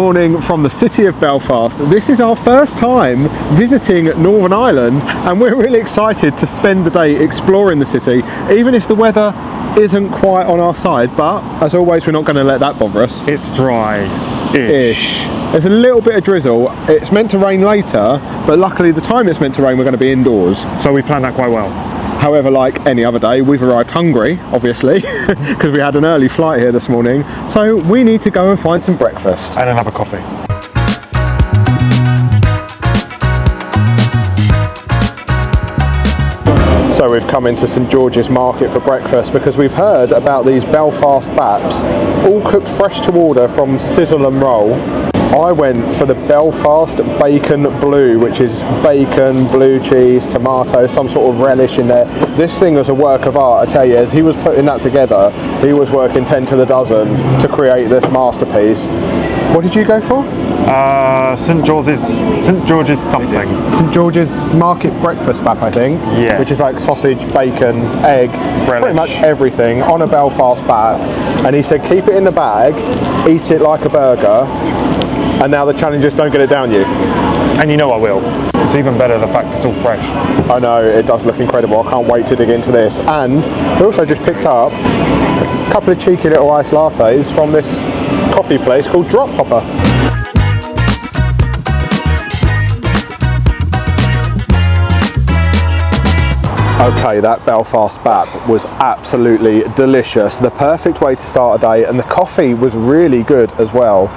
morning from the city of Belfast. This is our first time visiting Northern Ireland and we're really excited to spend the day exploring the city, even if the weather isn't quite on our side, but as always we're not going to let that bother us. It's dry-ish. There's a little bit of drizzle. It's meant to rain later, but luckily the time it's meant to rain we're going to be indoors. So we planned that quite well. However, like any other day, we've arrived hungry, obviously, because we had an early flight here this morning. So we need to go and find some breakfast. And another coffee. So we've come into St George's Market for breakfast because we've heard about these Belfast baps, all cooked fresh to order from sizzle and roll. I went for the Belfast Bacon Blue, which is bacon, blue cheese, tomato, some sort of relish in there. This thing was a work of art, I tell you. As he was putting that together, he was working 10 to the dozen to create this masterpiece. What did you go for? St George's something. St George's Market breakfast bap, I think. Yes. Which is like sausage, bacon, egg, relish. Pretty much everything on a Belfast bap. And he said, keep it in the bag, eat it like a burger. And now the challenge is don't get it down you. And you know I will. It's even better the fact it's all fresh. I know, it does look incredible. I can't wait to dig into this. And we also just picked up a couple of cheeky little iced lattes from this coffee place called Drop Hopper. Okay, that Belfast bap was absolutely delicious. The perfect way to start a day, and the coffee was really good as well.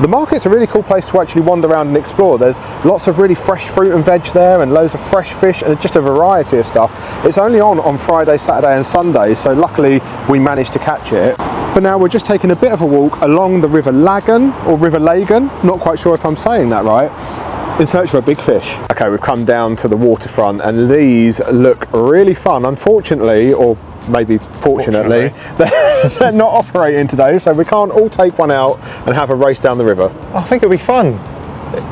The market's a really cool place to actually wander around and explore. There's lots of really fresh fruit and veg there and loads of fresh fish and just a variety of stuff. It's only on Friday, Saturday and Sunday, so luckily we managed to catch it. But now we're just taking a bit of a walk along the River Lagan, or River Lagan, not quite sure if I'm saying that right, in search for a big fish. Okay, we've come down to the waterfront and these look really fun. Unfortunately, or maybe fortunately, they're not operating today, so we can't all take one out and have a race down the river. I think it'll be fun.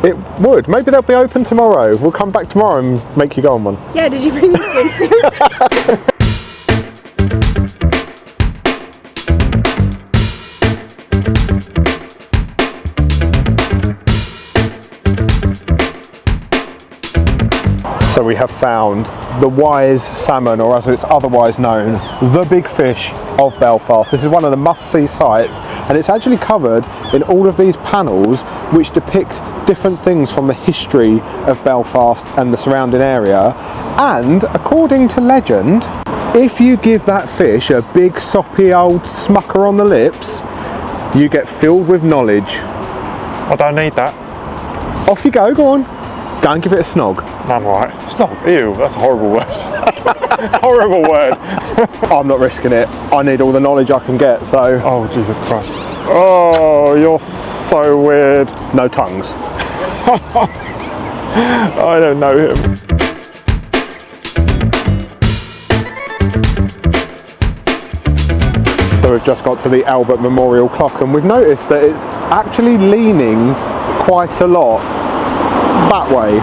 It would. Maybe they'll be open tomorrow. We'll come back tomorrow and make you go on one. Yeah, did you bring the swimsuit? So we have found the wise salmon, or as it's otherwise known, the big fish of Belfast. This is one of the must-see sites, and it's actually covered in all of these panels which depict different things from the history of Belfast and the surrounding area. And according to legend, if you give that fish a big soppy old smucker on the lips, you get filled with knowledge. I don't need that. Off you go on. Go and give it a snog. No, I'm alright. Snog? Ew, that's a horrible word. Horrible word. I'm not risking it. I need all the knowledge I can get, so... Oh, Jesus Christ. Oh, you're so weird. No tongues. I don't know him. So we've just got to the Albert Memorial Clock and we've noticed that it's actually leaning quite a lot that way.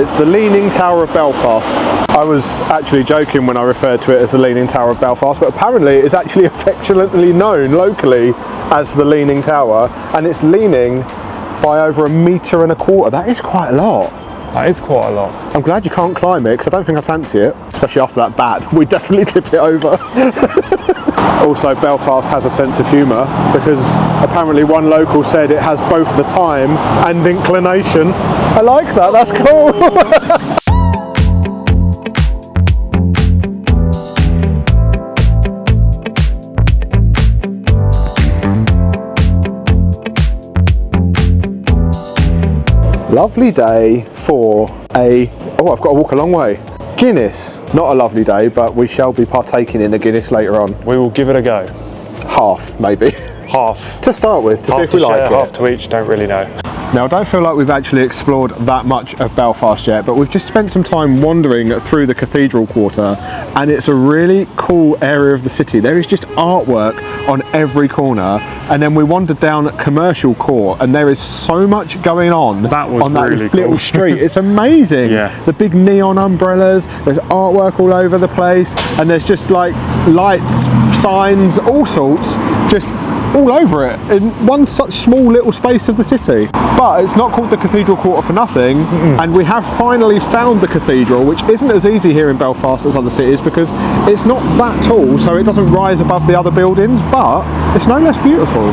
It's the Leaning Tower of Belfast. I was actually joking when I referred to it as the Leaning Tower of Belfast, but apparently it's actually affectionately known locally as the Leaning Tower, and it's leaning by over 1.25 meters. That is quite a lot. That is quite a lot. I'm glad you can't climb it, because I don't think I fancy it, especially after that bat. We'd definitely tip it over. Also, Belfast has a sense of humour, because apparently one local said it has both the time and inclination. I like that, that's cool. Lovely day for a, oh, I've got to walk a long way. Guinness. Not a lovely day, but we shall be partaking in a Guinness later on. We will give it a go. Half, maybe. Half. To start with, to see if we like it. Half to each, don't really know. Now, I don't feel like we've actually explored that much of Belfast yet, but we've just spent some time wandering through the Cathedral Quarter, and it's a really cool area of the city. There is just artwork on every corner, and then we wandered down Commercial Court, and there is so much going on that little cool street. It's amazing. Yeah. The big neon umbrellas, there's artwork all over the place, and there's just like lights, signs, all sorts, just all over it in one such small little space of the city. But it's not called the Cathedral Quarter for nothing, and we have finally found the cathedral, which isn't as easy here in Belfast as other cities because it's not that tall, so it doesn't rise above the other buildings, but it's no less beautiful.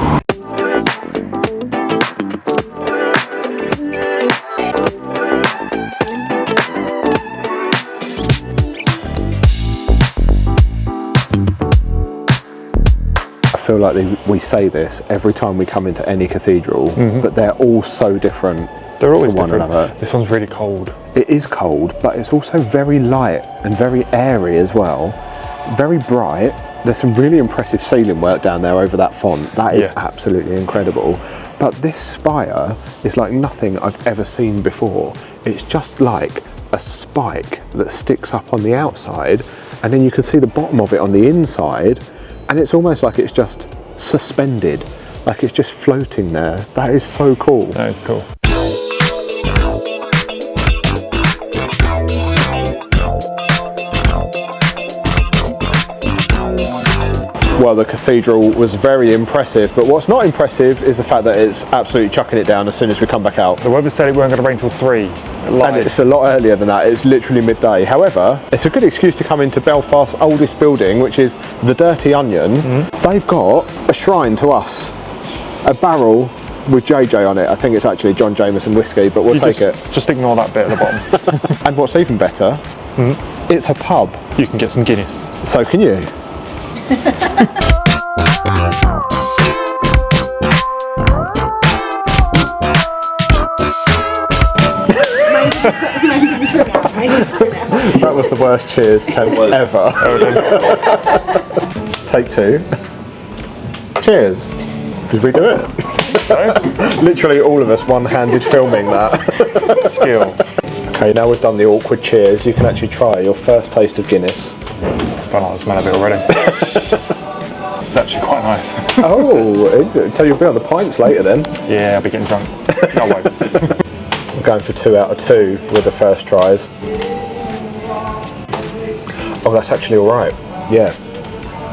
I feel like we say this every time we come into any cathedral, but they're all so different. They're always to one different. another. This one's really cold. It is cold, but it's also very light and very airy as well. Very bright. There's some really impressive ceiling work down there over that font. That is absolutely incredible. But this spire is like nothing I've ever seen before. It's just like a spike that sticks up on the outside, and then you can see the bottom of it on the inside, and it's almost like it's just suspended, like it's just floating there. That is so cool. That is cool. Well, the cathedral was very impressive, but what's not impressive is the fact that it's absolutely chucking it down as soon as we come back out. The weather said it weren't going to rain till 3. And it's a lot earlier than that. It's literally midday. However, it's a good excuse to come into Belfast's oldest building, which is the Dirty Onion. They've got a shrine to us, a barrel with JJ on it. I think it's actually John Jameson whiskey, but we'll take it. Just ignore that bit at the bottom. And what's even better, it's a pub. You can get some Guinness. So can you. That was the worst cheers attempt ever. Take 2. Cheers. Did we do it? So, Literally all of us one-handed filming that. skill. Okay, now we've done the awkward cheers, you can actually try your first taste of Guinness. Don't like the smell of it already. It's actually quite nice. Oh, so you'll be on the pints later then. Yeah, I'll be getting drunk. No way. I'm going for 2 out of 2 with the first tries. Oh, that's actually all right. Yeah,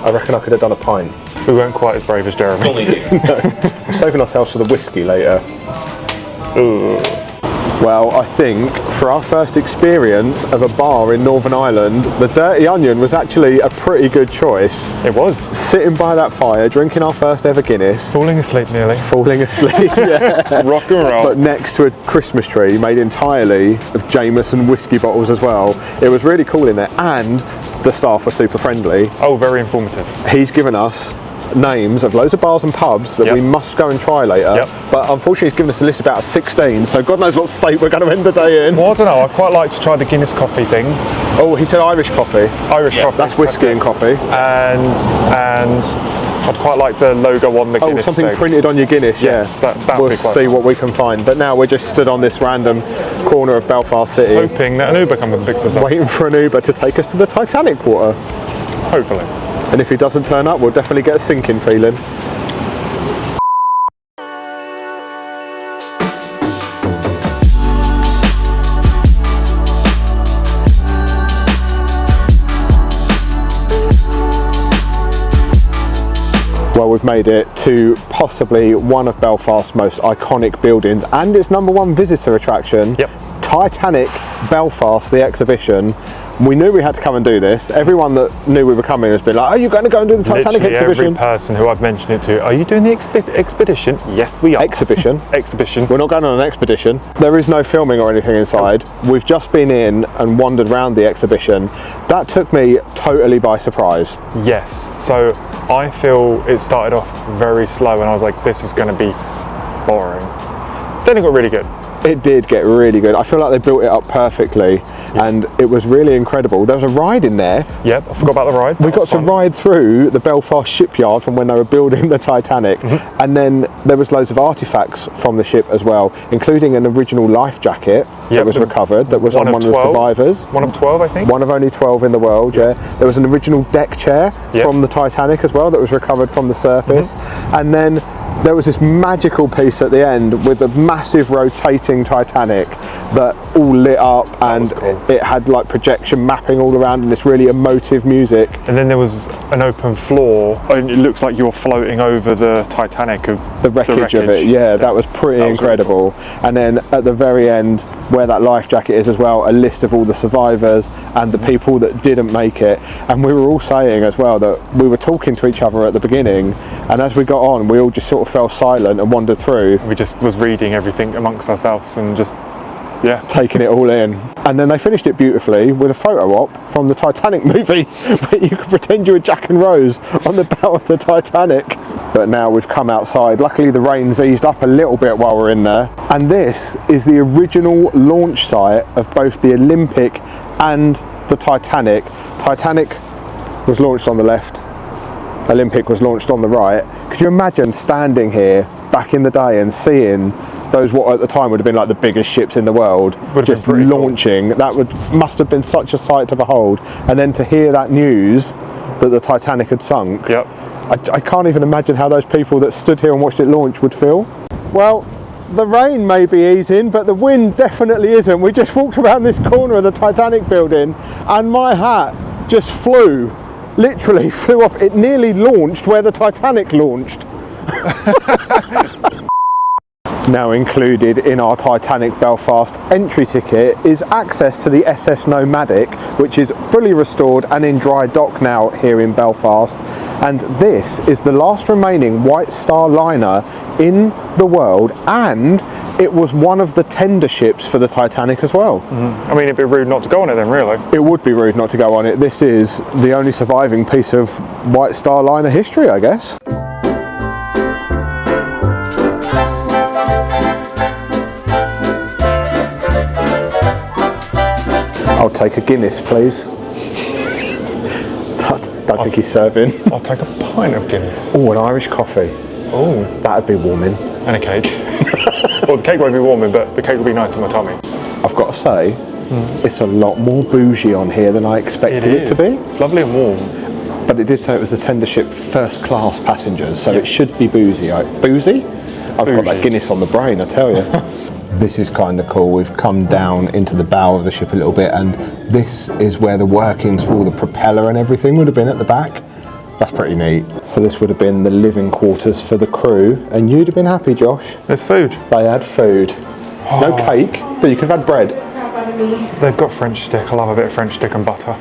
I reckon I could have done a pint. We weren't quite as brave as Jeremy. We're saving ourselves for the whiskey later. Ooh. Well, I think for our first experience of a bar in Northern Ireland, the Dirty Onion was actually a pretty good choice. It was. Sitting by that fire, drinking our first ever Guinness. Falling asleep nearly. Falling asleep, yeah. Rock and roll. But next to a Christmas tree made entirely of Jameson whiskey bottles as well. It was really cool in there, and the staff were super friendly. Oh, very informative. He's given us names of loads of bars and pubs that we must go and try later, but unfortunately he's given us a list of about 16, so God knows what state we're going to end the day in. Well, I don't know, I'd quite like to try the Guinness coffee thing. Oh, he said Irish coffee. Irish coffee. That's whiskey and coffee. And I'd quite like the logo on the Guinness something thing. printed on your Guinness, yes, yeah. That we'll be quite see fun. what we can find, but now we're just stood on this random corner of Belfast City, hoping that an Uber comes and picks us up. waiting for an Uber to take us to the Titanic Quarter. Hopefully. And if he doesn't turn up, we'll definitely get a sinking feeling. Well, we've made it to possibly one of Belfast's most iconic buildings and its #1 visitor attraction, Titanic Belfast, the exhibition. We knew we had to come and do this. Everyone that knew we were coming has been like, are you going to go and do the Titanic Literally exhibition? every person who I've mentioned it to, are you doing the expedition? Yes, we are. Exhibition? Exhibition. We're not going on an expedition. There is no filming or anything inside. We've just been in and wandered around the exhibition. That took me totally by surprise. Yes, so I feel it started off very slow and I was like, this is going to be boring. Then it got really good. It did get really good. I feel like they built it up perfectly and it was really incredible. There was a ride in there. Yep, I forgot about the ride. We got to ride through the Belfast shipyard from when they were building the Titanic, and then there was loads of artifacts from the ship as well, including an original life jacket that was recovered, that was on one of the survivors. One of 12, I think. One of only 12 in the world, yeah. There was an original deck chair from the Titanic as well that was recovered from the surface. And then There was this magical piece at the end with a massive rotating Titanic that all lit up, and cool. it had like projection mapping all around and this really emotive music. And then there was an open floor, and it looks like you're floating over the Titanic of The wreckage of it, yeah, that was pretty incredible. Really cool. And then at the very end, where that life jacket is as well, a list of all the survivors and the people that didn't make it. And we were all saying as well that we were talking to each other at the beginning, and as we got on, we all just sort of fell silent and wandered through. We just was reading everything amongst ourselves and just, yeah, taking it all in. And then they finished it beautifully with a photo op from the Titanic movie where you could pretend you were Jack and Rose on the bow of the Titanic. But now we've come outside. Luckily the rain's eased up a little bit while we're in there. And this is the original launch site of both the Olympic and the Titanic. Titanic was launched on the left, Olympic was launched on the right. Could you imagine standing here back in the day and seeing those what at the time would have been like the biggest ships in the world just launching? Cool. That must have been such a sight to behold. And then to hear that news that the Titanic had sunk, yep. I can't even imagine how those people that stood here and watched it launch would feel. Well, the rain may be easing, but the wind definitely isn't. We just walked around this corner of the Titanic building and my hat just flew. Literally flew off. It nearly launched where the Titanic launched. Now included in our Titanic Belfast entry ticket is access to the SS Nomadic, which is fully restored and in dry dock now here in Belfast. And this is the last remaining White Star liner in the world, and it was one of the tender ships for the Titanic as well. I mean, it'd be rude not to go on it then, really. It would be rude not to go on it. This is the only surviving piece of White Star liner history, I guess. I'll take a Guinness, please. Don't think he's serving. I'll take a pint of Guinness. Oh, an Irish coffee. Oh. That'd be warming. And a cake. Well, the cake won't be warming, but the cake will be nice in my tummy. I've got to say, it's a lot more bougie on here than I expected it to be. It's lovely and warm. But it did say it was the tender ship first class passengers, so it should be boozy. Boozy? I've got that Guinness on the brain, I tell you. This is kind of cool. We've come down into the bow of the ship a little bit, and this is where the workings for all the propeller and everything would have been at the back. That's pretty neat. So this would have been the living quarters for the crew, and you'd have been happy, Josh. There's food. They had food. No cake, but you could have had bread. They've got French stick. I love a bit of French stick and butter.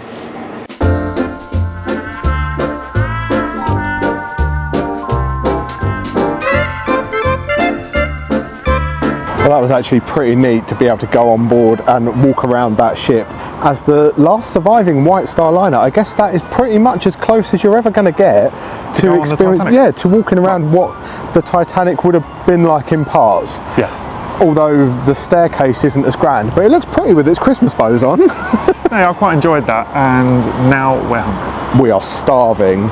Well, that was actually pretty neat to be able to go on board and walk around that ship. As the last surviving White Star liner, I guess that is pretty much as close as you're ever going to get to experience, to walking around what the Titanic would have been like in parts. Yeah. Although the staircase isn't as grand, but it looks pretty with its Christmas bows on. Yeah, I quite enjoyed that, and now we're hungry. We are starving.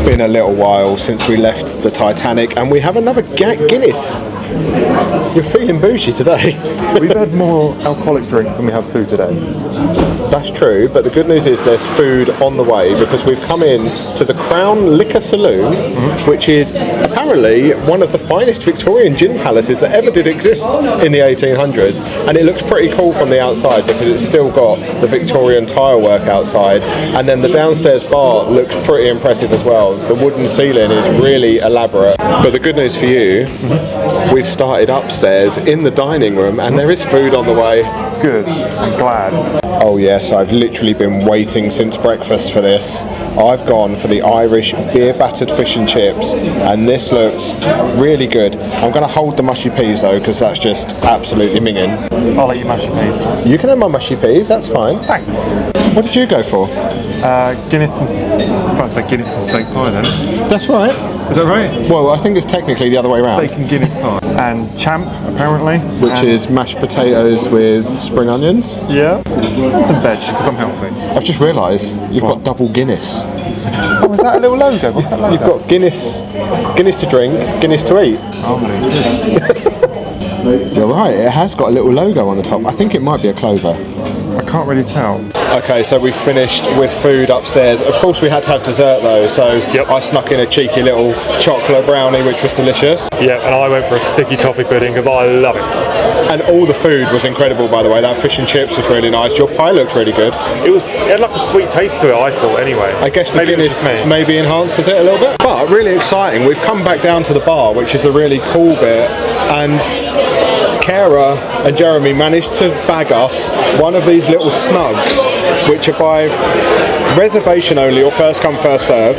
Been a little while since we left the Titanic, and we have another Guinness. You're feeling bougie today. We've had more alcoholic drinks than we have food today. That's true, but the good news is there's food on the way, because we've come in to the Crown Liquor Saloon, which is apparently one of the finest Victorian gin palaces that ever did exist in the 1800s, and it looks pretty cool from the outside because it's still got the Victorian tile work outside, and then the downstairs bar looks pretty impressive as well. The wooden ceiling is really elaborate. But the good news for you, we've started upstairs in the dining room, and there is food on the way. Good, I'm glad. Oh yes, I've literally been waiting since breakfast for this. I've gone for the Irish beer battered fish and chips, and this looks really good. I'm going to hold the mushy peas though, because that's just absolutely minging. I'll let you mash your peas. You can have my mushy peas, that's fine. Thanks. What did you go for? Guinness and Guinness and steak pie then. That's right. Is that right? Well, I think it's technically the other way around. Steak and Guinness pie. And champ, apparently. Which is mashed potatoes with spring onions. Yeah. And some veg, because I'm healthy. I've just realised you've got double Guinness. Oh, is that a little logo? What's that logo? You've got Guinness to drink, Guinness to eat. Oh my goodness. You're right, it has got a little logo on the top. I think it might be a clover. I can't really tell. Okay, so we finished with food upstairs. Of course, we had to have dessert though, so I snuck in a cheeky little chocolate brownie, which was delicious. Yeah, and I went for a sticky toffee pudding because I love it. And all the food was incredible, by the way. That fish and chips was really nice. Your pie looked really good. It had like a sweet taste to it, I thought, anyway. I guess the Guinness maybe enhances it a little bit. But really exciting. We've come back down to the bar, which is the really cool bit. And Kara and Jeremy managed to bag us one of these little snugs, which are by reservation only or first come first serve,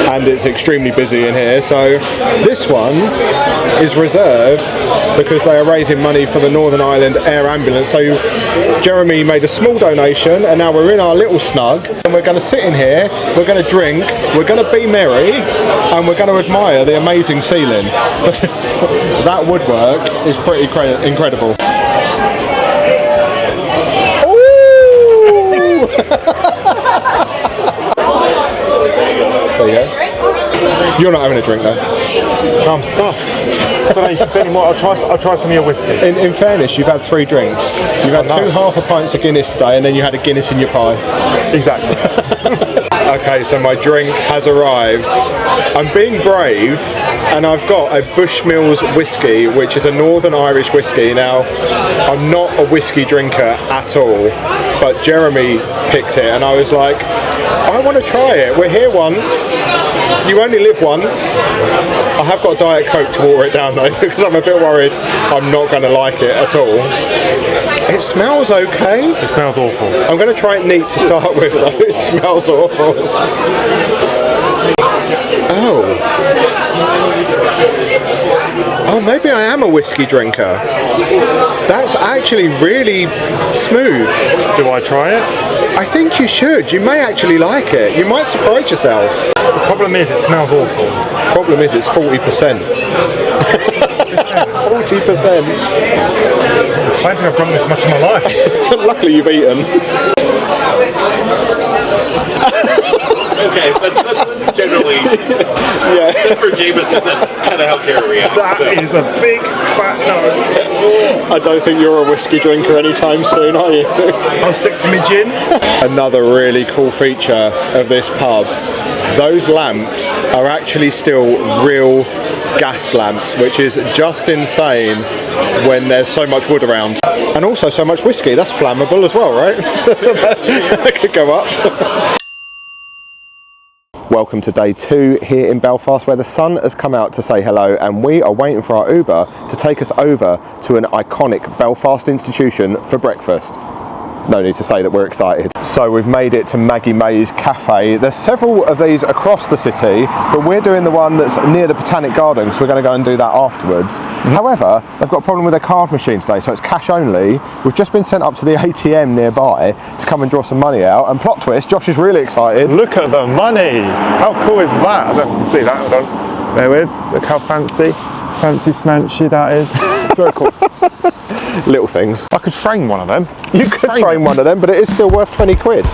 and it's extremely busy in here. So this one is reserved because they are raising money for the Northern Ireland Air Ambulance. So Jeremy made a small donation, and now we're in our little snug, and we're going to sit in here, we're going to drink, we're going to be merry, and we're going to admire the amazing ceiling. That woodwork is pretty incredible. Ooh! There you go. You're not having a drink though. No, I'm stuffed. I don't know, you can fit any more. I'll try some of your whiskey. In fairness, you've had 3 drinks. You've had 2 half a pints of Guinness today, and then you had a Guinness in your pie. Exactly. Okay, so my drink has arrived. I'm being brave, and I've got a Bushmills whiskey, which is a Northern Irish whiskey. Now, I'm not a whiskey drinker at all, but Jeremy picked it, and I was like, I want to try it. We're here once. You only live once. I have got a Diet Coke to water it down though, because I'm a bit worried I'm not going to like it at all. It smells okay. It smells awful. I'm going to try it neat to start with though. It smells awful. Oh, maybe I am a whiskey drinker. That's actually really smooth. Do I try it? I think you should. You may actually like it. You might surprise yourself. The problem is it smells awful. Problem is it's 40%. 40%. I don't think I've drunk this much in my life. Luckily you've eaten. Okay, but that's generally, except for Jameson, that's kind of how Kara reacts. That is a big fat no. I don't think you're a whiskey drinker anytime soon, are you? I'll stick to my gin. Another really cool feature of this pub, those lamps are actually still real gas lamps, which is just insane when there's so much wood around. And also so much whiskey, that's flammable as well, right? So that could go up. Welcome to day 2 here in Belfast, where the sun has come out to say hello, and we are waiting for our Uber to take us over to an iconic Belfast institution for breakfast. No need to say that we're excited. So we've made it to Maggie May's cafe. There's several of these across the city, but we're doing the one that's near the Botanic Gardens, so we're going to go and do that afterwards. However, they've got a problem with their card machine today, so it's cash only. We've just been sent up to the ATM nearby to come and draw some money out, and plot twist, Josh is really excited. Look at the money! How cool is that? I don't know if you can see that, hold on. There with. Look how fancy smanchy that is. Very cool. Little things. I could frame one of them. You could frame one of them, but it is still worth 20 quid.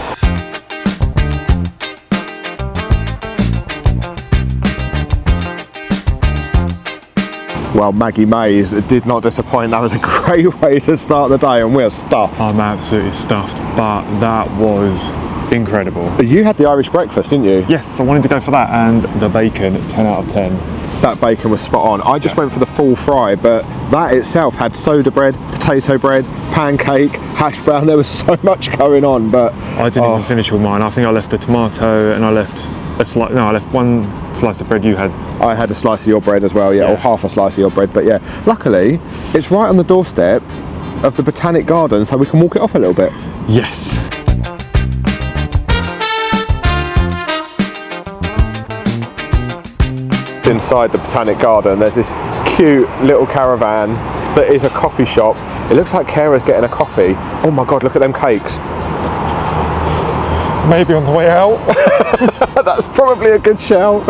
Well, Maggie May's did not disappoint. That was a great way to start the day, and we're stuffed. I'm absolutely stuffed, but that was incredible. You had the Irish breakfast, didn't you? Yes, I wanted to go for that, and the bacon, 10 out of 10. That bacon was spot on. I just went for the full fry, but that itself had soda bread, potato bread, pancake, hash brown. There was so much going on, but I didn't even finish all mine. I think I left the tomato, and I left I left one slice of bread. You had. I had a slice of your bread as well, or half a slice of your bread. But yeah, luckily it's right on the doorstep of the Botanic Gardens, so we can walk it off a little bit. Yes. Inside the Botanic Garden, there's this cute little caravan that is a coffee shop. It looks like Kara's getting a coffee. Oh my god, look at them cakes. Maybe on the way out. That's probably a good shout.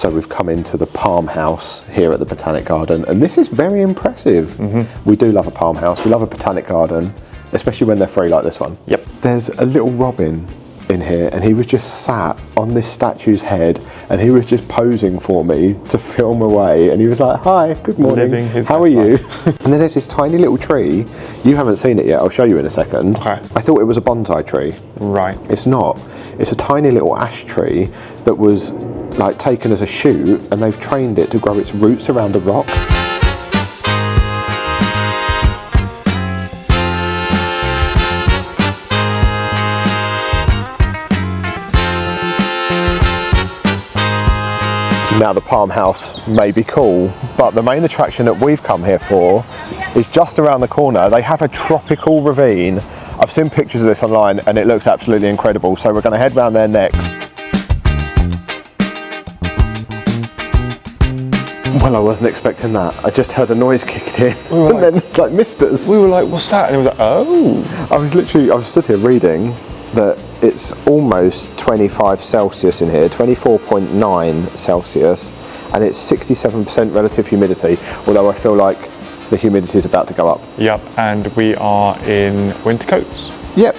So we've come into the palm house here at the Botanic Garden, and this is very impressive. We do love a palm house, we love a Botanic Garden, especially when they're free like this one. Yep. There's a little robin in here, and he was just sat on this statue's head, and he was just posing for me to film away, and he was like, hi, good morning, Living his how are best you? life. And then there's this tiny little tree. You haven't seen it yet, I'll show you in a second. Okay. I thought it was a bonsai tree. Right. It's not. It's a tiny little ash tree that was like taken as a shoot, and they've trained it to grow its roots around a rock. Now the palm house may be cool, but the main attraction that we've come here for is just around the corner. They have a tropical ravine. I've seen pictures of this online and it looks absolutely incredible, so we're going to head round there next. Well, I wasn't expecting that. I just heard a noise kicked in, and then it's like misters. We were like, what's that? And it was like, oh. I was stood here reading that it's almost 25 Celsius in here, 24.9 Celsius, and it's 67% relative humidity, although I feel like the humidity is about to go up. Yep, and we are in winter coats. Yep.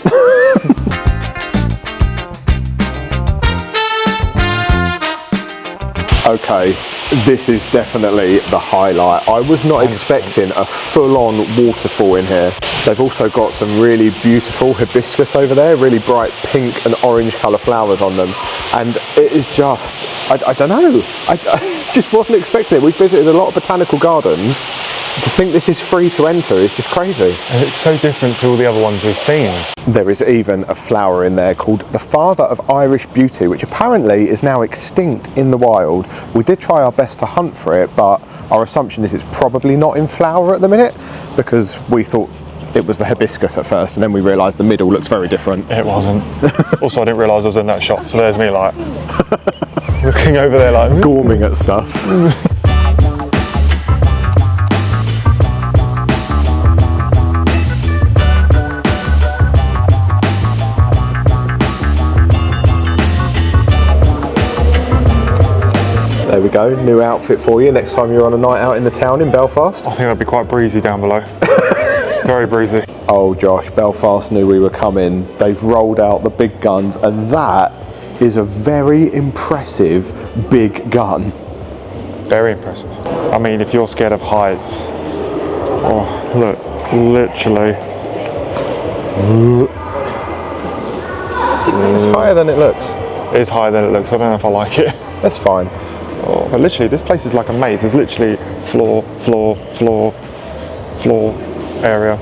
Okay, this is definitely the highlight. I was not expecting a full-on waterfall in here. They've also got some really beautiful hibiscus over there, really bright pink and orange colour flowers on them. And it is just, I don't know, I just wasn't expecting it. We've visited a lot of botanical gardens. To think this is free to enter is just crazy. And it's so different to all the other ones we've seen. There is even a flower in there called the Father of Irish Beauty, which apparently is now extinct in the wild. We did try our best to hunt for it, but our assumption is it's probably not in flower at the minute, because we thought it was the hibiscus at first, and then we realised the middle looks very different. It wasn't. Also, I didn't realise I was in that shop, so there's me like, looking over there like, Gorming at stuff. There we go, new outfit for you next time you're on a night out in the town in Belfast. I think that'd be quite breezy down below. Very breezy. Oh Josh, Belfast knew we were coming. They've rolled out the big guns, and that is a very impressive big gun. Very impressive. I mean, if you're scared of heights, oh, look, literally. It's higher than it looks. It is higher than it looks. I don't know if I like it. That's fine. Oh, but literally, this place is like a maze. There's literally floor, floor, floor, floor area.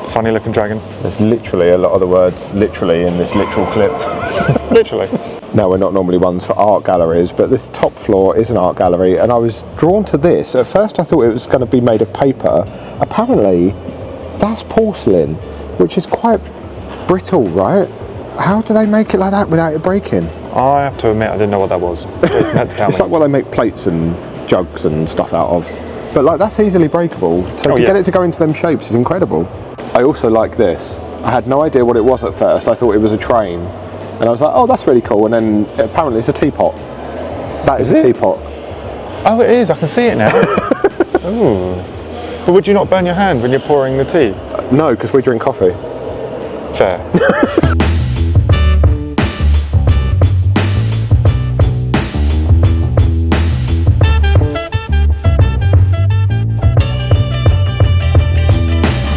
Funny looking dragon. There's literally a lot of the words literally in this literal clip. Literally. Now, we're not normally ones for art galleries, but this top floor is an art gallery, and I was drawn to this. At first I thought it was going to be made of paper. Apparently that's porcelain, which is quite brittle, right? How do they make it like that without it breaking? I have to admit, I didn't know what that was. Jason had to tell It's me. like what they make plates and jugs and stuff out of. But like, that's easily breakable. So to get it to go into them shapes is incredible. I also like this. I had no idea what it was at first. I thought it was a train. And I was like, oh, that's really cool. And then apparently it's a teapot. That is a teapot. Oh, it is. I can see it now. Ooh. But would you not burn your hand when you're pouring the tea? No, because we drink coffee. Fair.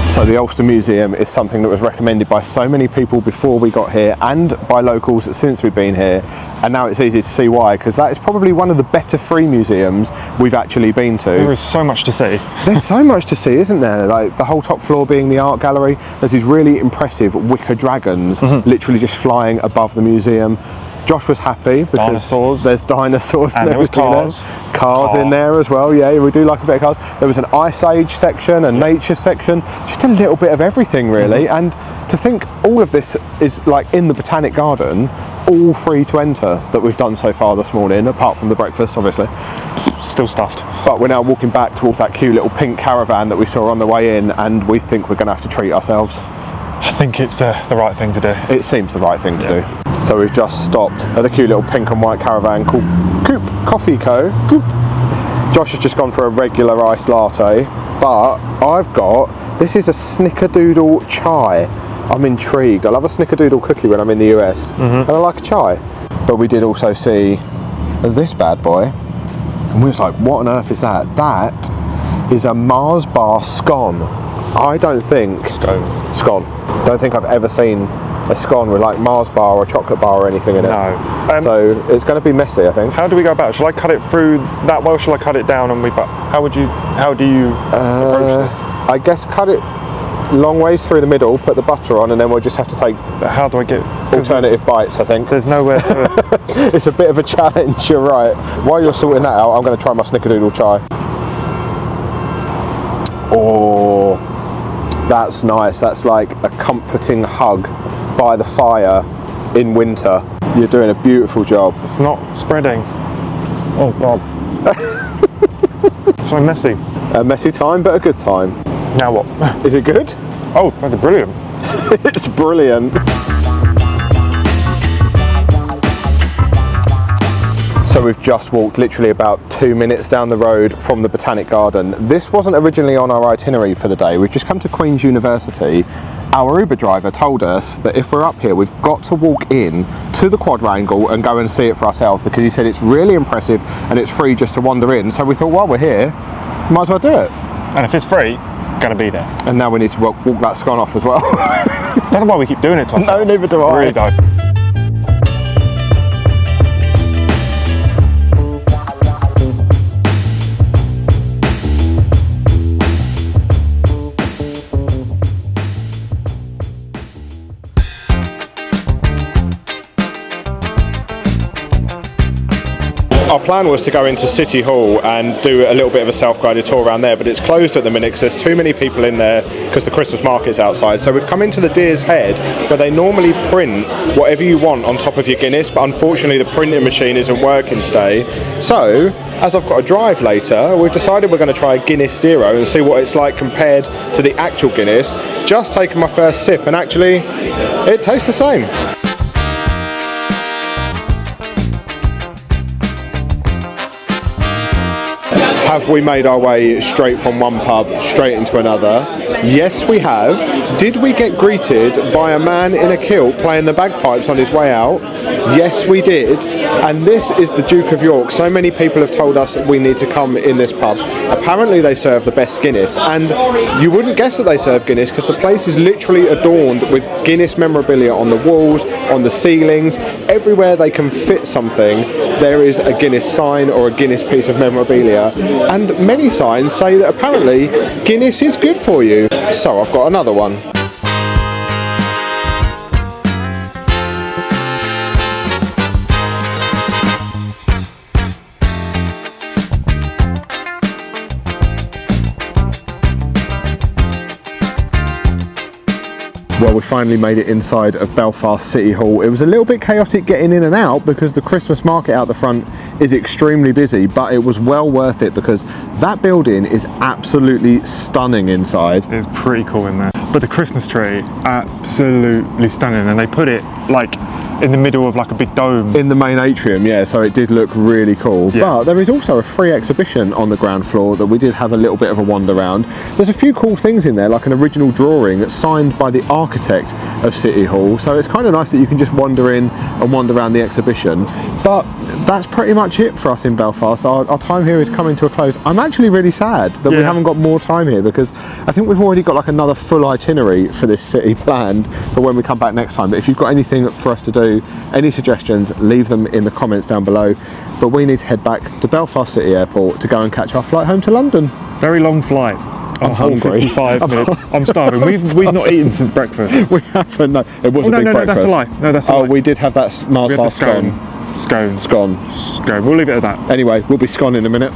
So the Ulster Museum is something that was recommended by so many people before we got here, and by locals since we've been here, and now it's easy to see why, because that is probably one of the better free museums we've actually been to. There is so much to see. There's so much to see, isn't there? Like the whole top floor being the art gallery, there's these really impressive wicker dragons literally just flying above the museum. Josh was happy because dinosaurs. There's dinosaurs and there was cars. Cars in there as well, yeah, we do like a bit of cars. There was an Ice Age section, a nature section, just a little bit of everything really. And to think all of this is like in the Botanic Garden, all free to enter that we've done so far this morning, apart from the breakfast obviously. Still stuffed. But we're now walking back towards that cute little pink caravan that we saw on the way in, and we think we're going to have to treat ourselves. I think it's the right thing to do. It seems the right thing to do. So we've just stopped at the cute little pink and white caravan called Coop Coffee Co. Coop. Josh has just gone for a regular iced latte, but I've got, this is a snickerdoodle chai. I'm intrigued. I love a snickerdoodle cookie when I'm in the US, and I like a chai. But we did also see this bad boy, and we was like, what on earth is that? That is a Mars bar scone. I don't think... Scone. Don't think I've ever seen a scone with like Mars bar or chocolate bar or anything in it. No. So it's going to be messy, I think. How do we go about it? Shall I cut it through that way, or shall I cut it down and how do you approach this? I guess cut it long ways through the middle, put the butter on, and then we'll just have to take How do I get alternative bites, I think. There's nowhere to... It's a bit of a challenge, you're right. While you're sorting that out, I'm going to try my snickerdoodle chai. Oh, that's nice. That's like a comforting hug by the fire in winter. You're doing a beautiful job. It's not spreading. Oh God. So messy. A messy time, but a good time. Now what? Is it good? Oh, that's brilliant. It's brilliant. So we've just walked literally about 2 minutes down the road from the Botanic Garden. This wasn't originally on our itinerary for the day. We've just come to Queen's University. Our Uber driver told us that if we're up here, we've got to walk in to the quadrangle and go and see it for ourselves, because he said it's really impressive and it's free just to wander in. So we thought, while we're here, might as well do it. And if it's free, gonna be there. And now we need to walk that scone off as well. Don't know why we keep doing it to ourselves. No, neither do I. Really don't. Our plan was to go into City Hall and do a little bit of a self-guided tour around there, but it's closed at the minute because there's too many people in there because the Christmas market's outside. So we've come into the Deer's Head, where they normally print whatever you want on top of your Guinness, but unfortunately the printing machine isn't working today. So, as I've got to drive later, we've decided we're going to try a Guinness Zero and see what it's like compared to the actual Guinness. Just taken my first sip, and actually, it tastes the same. Have we made our way straight from one pub straight into another? Yes, we have. Did we get greeted by a man in a kilt playing the bagpipes on his way out? Yes, we did. And this is the Duke of York. So many people have told us we need to come in this pub. Apparently they serve the best Guinness, and you wouldn't guess that they serve Guinness because the place is literally adorned with Guinness memorabilia on the walls, on the ceilings. Everywhere they can fit something, there is a Guinness sign or a Guinness piece of memorabilia. And many signs say that apparently Guinness is good for you. So I've got another one. Well, we finally made it inside of Belfast City Hall. It was a little bit chaotic getting in and out because the Christmas market out the front is extremely busy, but it was well worth it because that building is absolutely stunning inside. It's pretty cool in there. But the Christmas tree, absolutely stunning, and they put it like in the middle of like a big dome. In the main atrium, yeah, so it did look really cool. Yeah. But there is also a free exhibition on the ground floor that we did have a little bit of a wander around. There's a few cool things in there, like an original drawing that's signed by the architect of City Hall, so it's kind of nice that you can just wander in and wander around the exhibition. But that's pretty much it for us in Belfast. Our time here is coming to a close. I'm actually really sad that we haven't got more time here, because I think we've already got like another full itinerary for this city planned for when we come back next time. But if you've got anything for us to do, any suggestions, leave them in the comments down below. But we need to head back to Belfast City Airport to go and catch our flight home to London. Very long flight. I'm hungry. 55 minutes. I'm starving. We've not eaten since breakfast. We haven't, no. It wasn't big breakfast. That's a lie. No, that's a lie. Oh, we did have that Mars bar scone. Scone. Scone. We'll leave it at that. Anyway, we'll be scone in a minute.